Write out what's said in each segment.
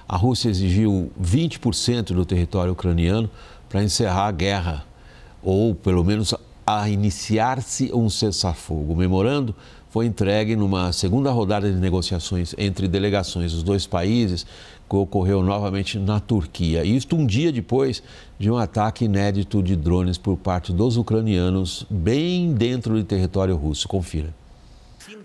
A Rússia exigiu 20% do território ucraniano para encerrar a guerra, ou pelo menos a iniciar-se um cessar-fogo. O memorando foi entregue numa segunda rodada de negociações entre delegações dos dois países, que ocorreu novamente na Turquia. Isto um dia depois de um ataque inédito de drones por parte dos ucranianos, bem dentro do território russo. Confira.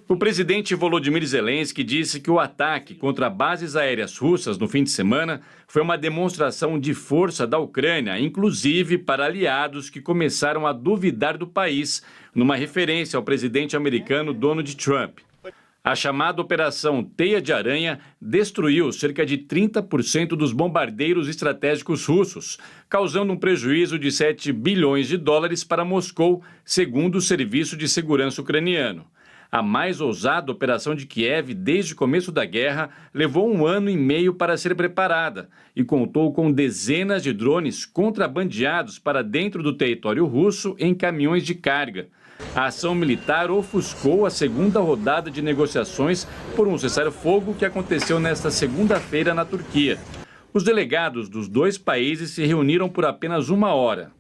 O presidente Volodymyr Zelensky disse que o ataque contra bases aéreas russas no fim de semana foi uma demonstração de força da Ucrânia, inclusive para aliados que começaram a duvidar do país, numa referência ao presidente americano Donald Trump. A chamada Operação Teia de Aranha destruiu cerca de 30% dos bombardeiros estratégicos russos, causando um prejuízo de 7 bilhões de dólares para Moscou, segundo o Serviço de Segurança ucraniano. A mais ousada operação de Kiev desde o começo da guerra levou 1 ano e meio para ser preparada e contou com dezenas de drones contrabandeados para dentro do território russo em caminhões de carga. A ação militar ofuscou a segunda rodada de negociações por um cessar-fogo que aconteceu nesta segunda-feira na Turquia. Os delegados dos dois países se reuniram por apenas 1 hora.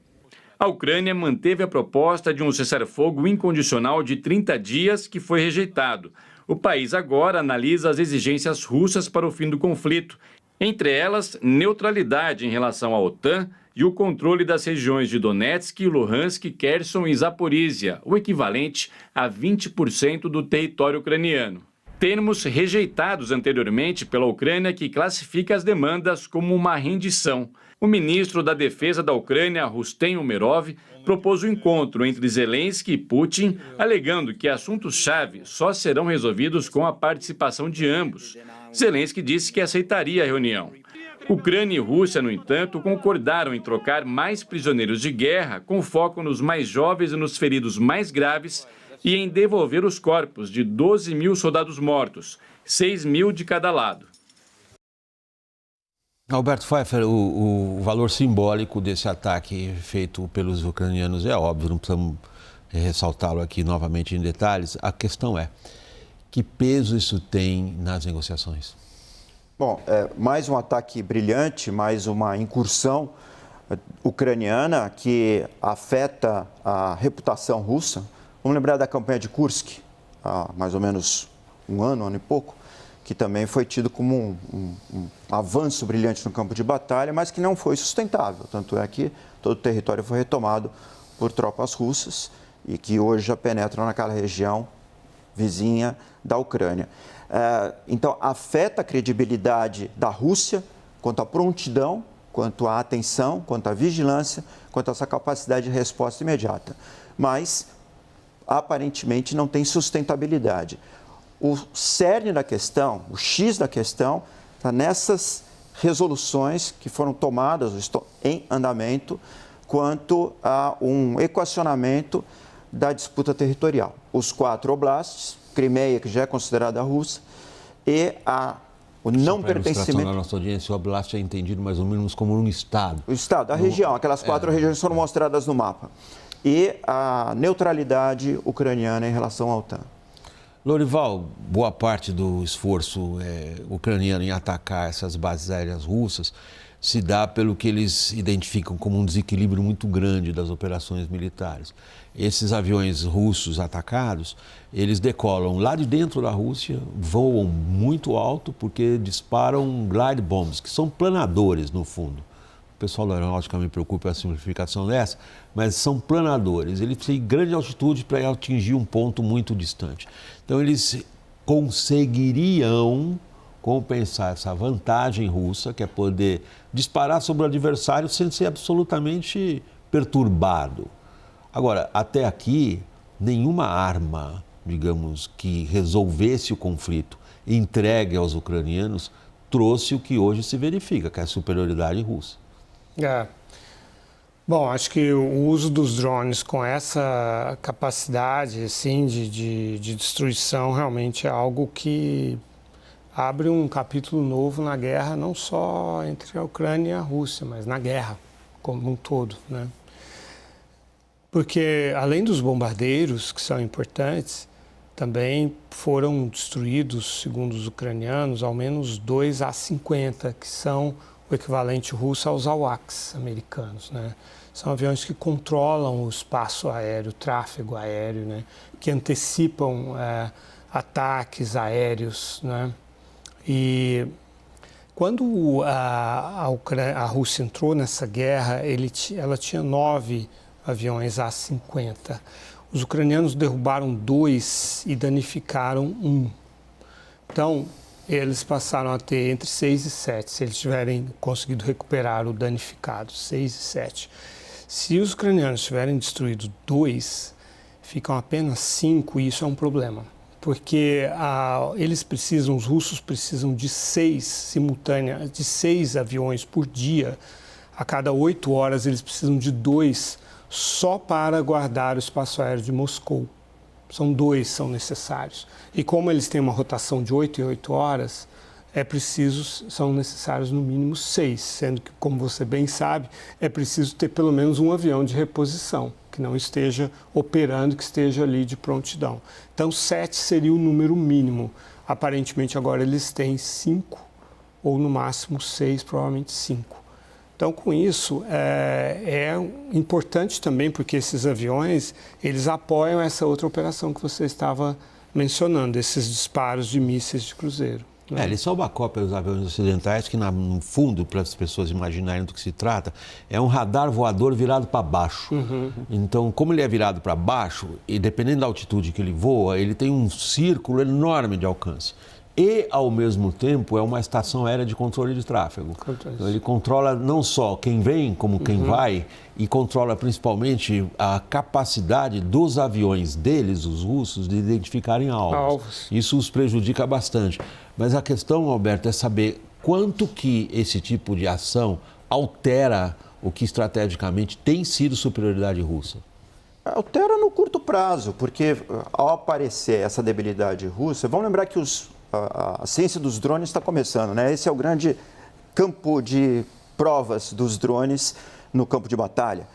A Ucrânia manteve a proposta de um cessar-fogo incondicional de 30 dias, que foi rejeitado. O país agora analisa as exigências russas para o fim do conflito, entre elas, neutralidade em relação à OTAN e o controle das regiões de Donetsk, Luhansk, Kherson e Zaporísia, o equivalente a 20% do território ucraniano. Termos rejeitados anteriormente pela Ucrânia, que classifica as demandas como uma rendição. O ministro da Defesa da Ucrânia, Rustem Umerov, propôs um encontro entre Zelensky e Putin, alegando que assuntos-chave só serão resolvidos com a participação de ambos. Zelensky disse que aceitaria a reunião. Ucrânia e Rússia, no entanto, concordaram em trocar mais prisioneiros de guerra, com foco nos mais jovens e nos feridos mais graves, e em devolver os corpos de 12 mil soldados mortos, 6 mil de cada lado. Alberto Pfeffer, o valor simbólico desse ataque feito pelos ucranianos é óbvio, não precisamos ressaltá-lo aqui novamente em detalhes. A questão é, que peso isso tem nas negociações? Bom, mais um ataque brilhante, mais uma incursão ucraniana que afeta a reputação russa. Vamos lembrar da campanha de Kursk, há mais ou menos 1 ano e pouco, que também foi tido como um avanço brilhante no campo de batalha, mas que não foi sustentável. Tanto é que todo o território foi retomado por tropas russas e que hoje já penetram naquela região vizinha da Ucrânia. Então, afeta a credibilidade da Rússia quanto à prontidão, quanto à atenção, quanto à vigilância, quanto a essa capacidade de resposta imediata. Mas, aparentemente, não tem sustentabilidade. O cerne da questão, o X da questão, está nessas resoluções que foram tomadas, estão em andamento, quanto a um equacionamento da disputa territorial. Os 4 oblastes, Crimeia, que já é considerada russa, e o não pertencimento... Na nossa audiência, o oblast é entendido mais ou menos como um estado. O estado, a região, aquelas 4 regiões foram mostradas no mapa. E a neutralidade ucraniana em relação à OTAN. Lorival, boa parte do esforço ucraniano em atacar essas bases aéreas russas se dá pelo que eles identificam como um desequilíbrio muito grande das operações militares. Esses aviões russos atacados, eles decolam lá de dentro da Rússia, voam muito alto porque disparam glide bombs, que são planadores no fundo. O pessoal da aeronáutica me preocupa a simplificação dessa, mas são planadores. Eles têm grande altitude para atingir um ponto muito distante. Então, eles conseguiriam compensar essa vantagem russa, que é poder disparar sobre o adversário sem ser absolutamente perturbado. Agora, até aqui, nenhuma arma, digamos, que resolvesse o conflito entregue aos ucranianos trouxe o que hoje se verifica, que é a superioridade russa. Bom, acho que o uso dos drones com essa capacidade assim, de destruição realmente é algo que abre um capítulo novo na guerra, não só entre a Ucrânia e a Rússia, mas na guerra como um todo, né? Porque além dos bombardeiros, que são importantes, também foram destruídos, segundo os ucranianos, ao menos 2 A-50, que são o equivalente russo aos AWACS americanos, né? São aviões que controlam o espaço aéreo, o tráfego aéreo, né? Que antecipam ataques aéreos, né? E quando a Rússia entrou nessa guerra, ela tinha 9 aviões A-50. Os ucranianos derrubaram 2 e danificaram 1. Então, eles passaram a ter entre 6 e 7, se eles tiverem conseguido recuperar o danificado, 6 e 7. Se os ucranianos tiverem destruído 2, ficam apenas 5 e isso é um problema. Porque os russos precisam de 6 aviões por dia. A cada 8 horas eles precisam de 2 só para guardar o espaço aéreo de Moscou. São 2 são necessários. E como eles têm uma rotação de 8 em 8 horas, são necessários no mínimo 6, sendo que, como você bem sabe, é preciso ter pelo menos um avião de reposição, que não esteja operando, que esteja ali de prontidão. Então, 7 seria o número mínimo. Aparentemente, agora eles têm 5, ou no máximo 6, provavelmente 5. Então, com isso, é importante também, porque esses aviões, eles apoiam essa outra operação que você estava mencionando, esses disparos de mísseis de cruzeiro. Eles são uma cópia dos aviões ocidentais que, no fundo, para as pessoas imaginarem do que se trata, é um radar voador virado para baixo. Então, como ele é virado para baixo, e dependendo da altitude que ele voa, ele tem um círculo enorme de alcance. E, ao mesmo tempo, é uma estação aérea de controle de tráfego. Então, ele controla não só quem vem, como quem vai, e controla principalmente a capacidade dos aviões deles, os russos, de identificarem alvos. Isso os prejudica bastante. Mas a questão, Alberto, é saber quanto que esse tipo de ação altera o que estrategicamente tem sido superioridade russa. Altera no curto prazo, porque ao aparecer essa debilidade russa, vamos lembrar que a ciência dos drones está começando, né? Esse é o grande campo de provas dos drones no campo de batalha.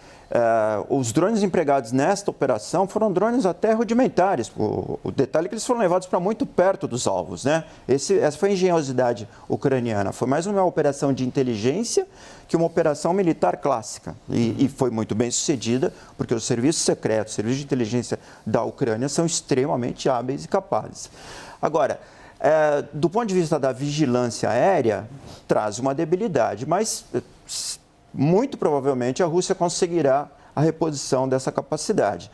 Os drones empregados nesta operação foram drones até rudimentares. O detalhe é que eles foram levados para muito perto dos alvos, né? Essa foi a engenhosidade ucraniana. Foi mais uma operação de inteligência que uma operação militar clássica. E foi muito bem sucedida, porque os serviços secretos, os serviços de inteligência da Ucrânia são extremamente hábeis e capazes. Agora, do ponto de vista da vigilância aérea, traz uma debilidade, mas muito provavelmente a Rússia conseguirá a reposição dessa capacidade.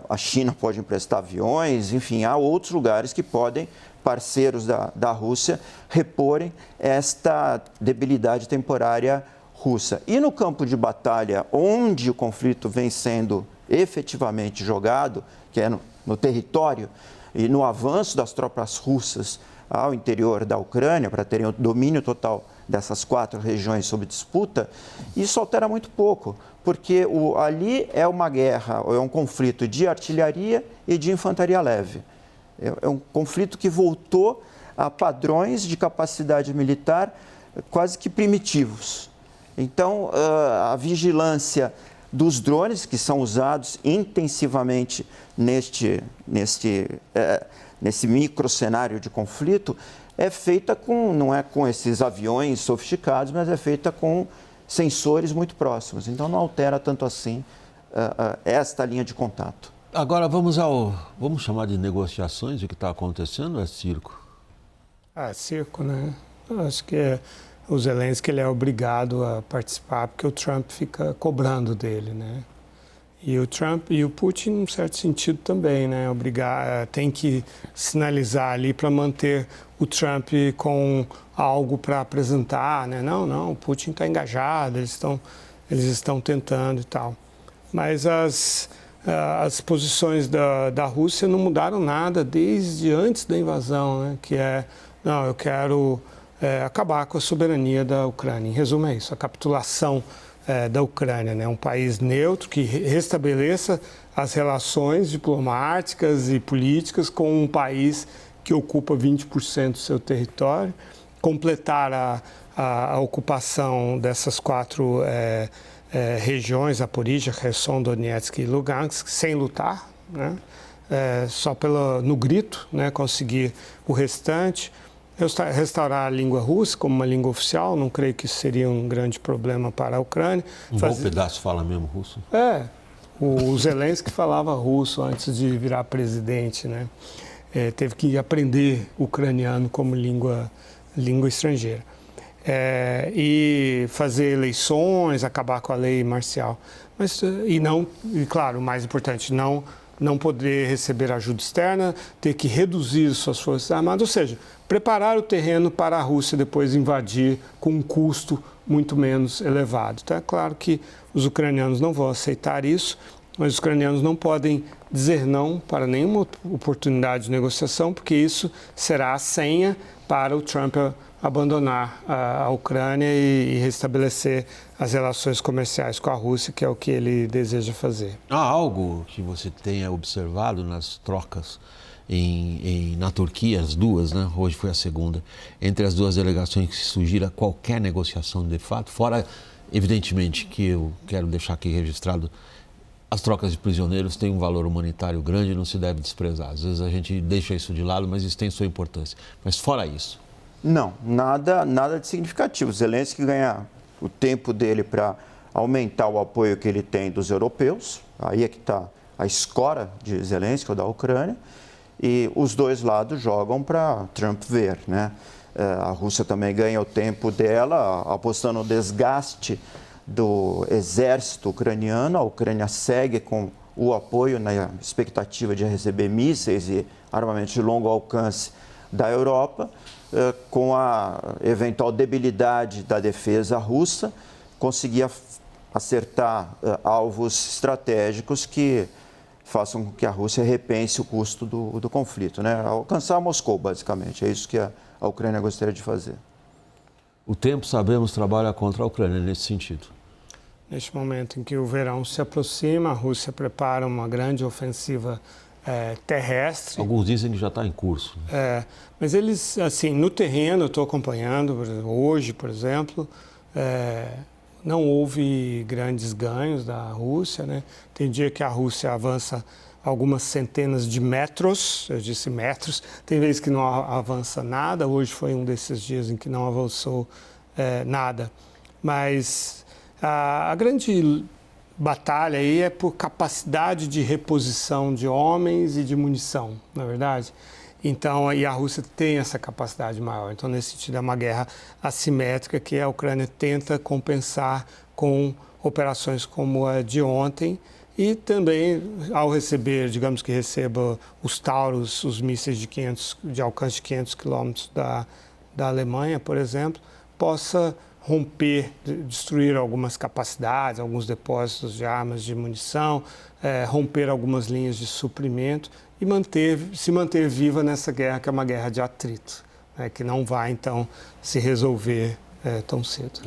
A China pode emprestar aviões, enfim, há outros lugares que podem, parceiros da Rússia, reporem esta debilidade temporária russa. E no campo de batalha, onde o conflito vem sendo efetivamente jogado, que é no território e no avanço das tropas russas ao interior da Ucrânia, para terem o domínio total dessas 4 regiões sob disputa, isso altera muito pouco, porque ali é uma guerra, é um conflito de artilharia e de infantaria leve. É um conflito que voltou a padrões de capacidade militar quase que primitivos. Então, a vigilância dos drones, que são usados intensivamente nesse microcenário de conflito, é feita não é com esses aviões sofisticados, mas é feita com sensores muito próximos. Então, não altera tanto assim esta linha de contato. Agora, vamos chamar de negociações, o que está acontecendo, é circo? Circo, né? Eu acho que o Zelensky ele é obrigado a participar, porque o Trump fica cobrando dele, né? E o Trump e o Putin, em certo sentido, também, né? Tem que sinalizar ali para manter o Trump com algo para apresentar, né? Não, o Putin está engajado, eles estão tentando e tal. Mas as posições da Rússia não mudaram nada desde antes da invasão, né? Que eu quero acabar com a soberania da Ucrânia. Em resumo, é isso, a capitulação da Ucrânia, né? Um país neutro que restabeleça as relações diplomáticas e políticas com um país que ocupa 20% do seu território, completar a ocupação dessas 4 regiões, Zaporizhia, Kherson, Donetsk e Lugansk, sem lutar, né? só no grito, né, conseguir o restante. Restaurar a língua russa como uma língua oficial, não creio que isso seria um grande problema para a Ucrânia. Um bom pedaço fala mesmo russo? O Zelensky falava russo antes de virar presidente, né? Teve que aprender ucraniano como língua estrangeira. E fazer eleições, acabar com a lei marcial. E claro, o mais importante, não poder receber ajuda externa, ter que reduzir suas forças armadas, ou seja, preparar o terreno para a Rússia depois invadir com um custo muito menos elevado. Então é claro que os ucranianos não vão aceitar isso, mas os ucranianos não podem dizer não para nenhuma oportunidade de negociação, porque isso será a senha para o Trump abandonar a Ucrânia e restabelecer as relações comerciais com a Rússia, que é o que ele deseja fazer. Há algo que você tenha observado nas trocas na Turquia, as duas, né? Hoje foi a segunda, entre as duas delegações que se sugira qualquer negociação de fato, fora, evidentemente, que eu quero deixar aqui registrado, as trocas de prisioneiros têm um valor humanitário grande e não se deve desprezar. Às vezes a gente deixa isso de lado, mas isso tem sua importância. Mas fora isso... Não, nada de significativo. Zelensky ganha o tempo dele para aumentar o apoio que ele tem dos europeus. Aí é que está a escora de Zelensky ou da Ucrânia. E os dois lados jogam para Trump ver, né? A Rússia também ganha o tempo dela, apostando no desgaste do exército ucraniano. A Ucrânia segue com o apoio na expectativa de receber mísseis e armamentos de longo alcance da Europa. Com a eventual debilidade da defesa russa, conseguia acertar alvos estratégicos que façam com que a Rússia repense o custo do conflito, né? Alcançar Moscou, basicamente. É isso que a Ucrânia gostaria de fazer. O tempo, sabemos, trabalha contra a Ucrânia nesse sentido. Neste momento em que o verão se aproxima, a Rússia prepara uma grande ofensiva terrestre. Alguns dizem que já está em curso. Mas eles, assim, no terreno, eu estou acompanhando, hoje, por exemplo, não houve grandes ganhos da Rússia, né? Tem dia que a Rússia avança algumas centenas de metros, eu disse metros, tem vezes que não avança nada, hoje foi um desses dias em que não avançou nada. Mas a grande batalha aí é por capacidade de reposição de homens e de munição, na verdade. Então, e a Rússia tem essa capacidade maior. Então, nesse sentido, é uma guerra assimétrica que a Ucrânia tenta compensar com operações como a de ontem e também, ao receber, digamos que receba os Taurus, os mísseis de alcance de 500 quilômetros da Alemanha, por exemplo, possa romper, destruir algumas capacidades, alguns depósitos de armas, de munição, romper algumas linhas de suprimento e se manter viva nessa guerra, que é uma guerra de atrito, né, que não vai, então, se resolver tão cedo.